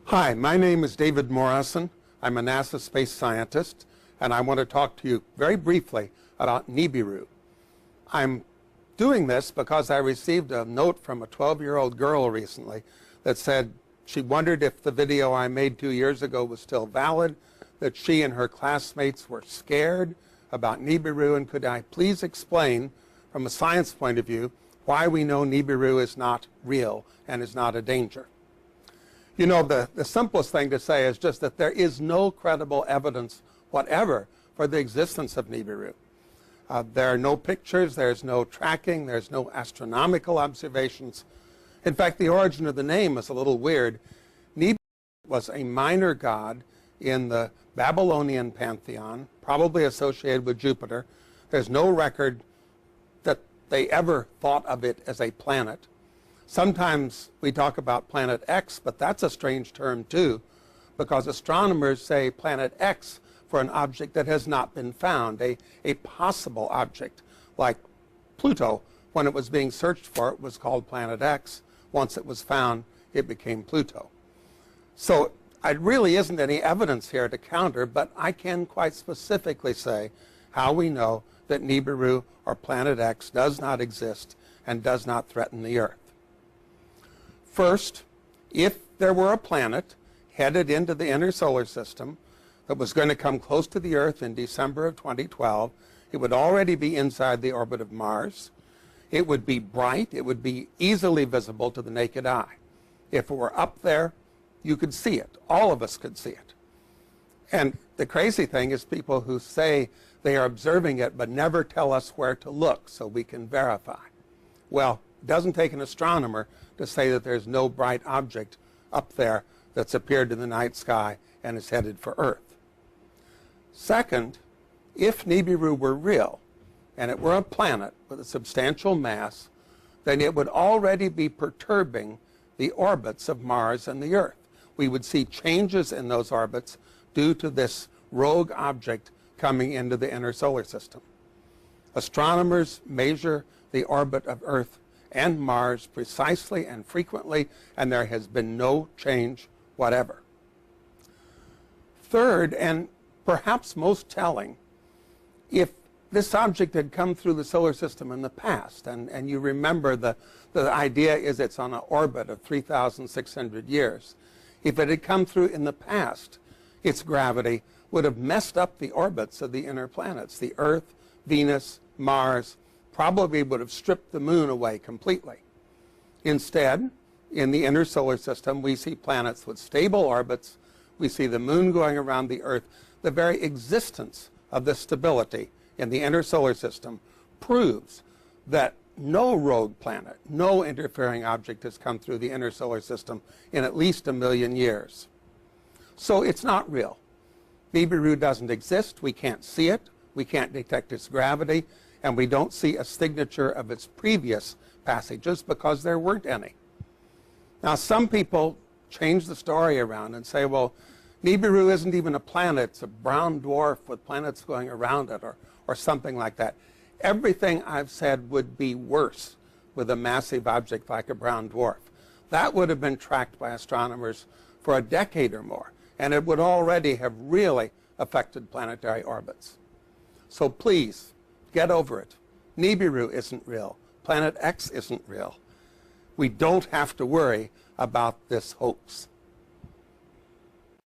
Hi, my name is David Morrison. I'm a NASA space scientist, and I want to talk to you very briefly about NIBIRU. I'm doing this because I received a note from a 12-year-old girl recently that said she wondered if the video I made 2 years ago was still valid, that she and her classmates were scared about NIBIRU, and could I please explain, from a science point of view, why we know NIBIRU is not real and is not a danger. You know, the simplest thing to say is just that there is no credible evidence whatever for the existence of NIBIRU. There are no pictures, there's no tracking, there's no astronomical observations. In fact, the origin of the name is a little weird. NIBIRU was a minor god in the Babylonian pantheon, probably associated with Jupiter. There's no record that they ever thought of it as a planet. Sometimes we talk about planet X, but that's a strange term too, because astronomers say planet X for an object that has not been found, a possible object, like Pluto. When it was being searched for, it was called planet X. Once it was found, it became Pluto. So it really isn't any evidence here to counter, but I can quite specifically say how we know that NIBIRU, or planet X, does not exist and does not threaten the Earth. First, if there were a planet headed into the inner solar system that was going to come close to the Earth in December of 2012, it would already be inside the orbit of Mars. It would be bright. It would be easily visible to the naked eye. If it were up there, you could see it. All of us could see it. And the crazy thing is people who say they are observing it but never tell us where to look so we can verify. Well, it doesn't take an astronomer to say that there's no bright object up there that's appeared in the night sky and is headed for Earth. Second, if NIBIRU were real and it were a planet with a substantial mass, then it would already be perturbing the orbits of Mars and the Earth. We would see changes in those orbits due to this rogue object coming into the inner solar system. Astronomers measure the orbit of Earth and Mars precisely and frequently, and there has been no change whatever. Third, and perhaps most telling, if this object had come through the solar system in the past, and you remember the idea is it's on an orbit of 3,600 years. If it had come through in the past, its gravity would have messed up the orbits of the inner planets. The Earth, Venus, Mars, probably would have stripped the moon away completely. Instead, in the inner solar system, we see planets with stable orbits. We see the moon going around the Earth. The very existence of this stability in the inner solar system proves that no rogue planet, no interfering object has come through the inner solar system in at least 1 million years. So it's not real. NIBIRU doesn't exist. We can't see it. We can't detect its gravity. And we don't see a signature of its previous passages because there weren't any. Now, some people change the story around and say, well, NIBIRU isn't even a planet. It's a brown dwarf with planets going around it, or something like that. Everything I've said would be worse with a massive object like a brown dwarf. That would have been tracked by astronomers for a decade or more, and it would already have really affected planetary orbits. So please, get over it. NIBIRU isn't real. Planet X isn't real. We don't have to worry about this hoax.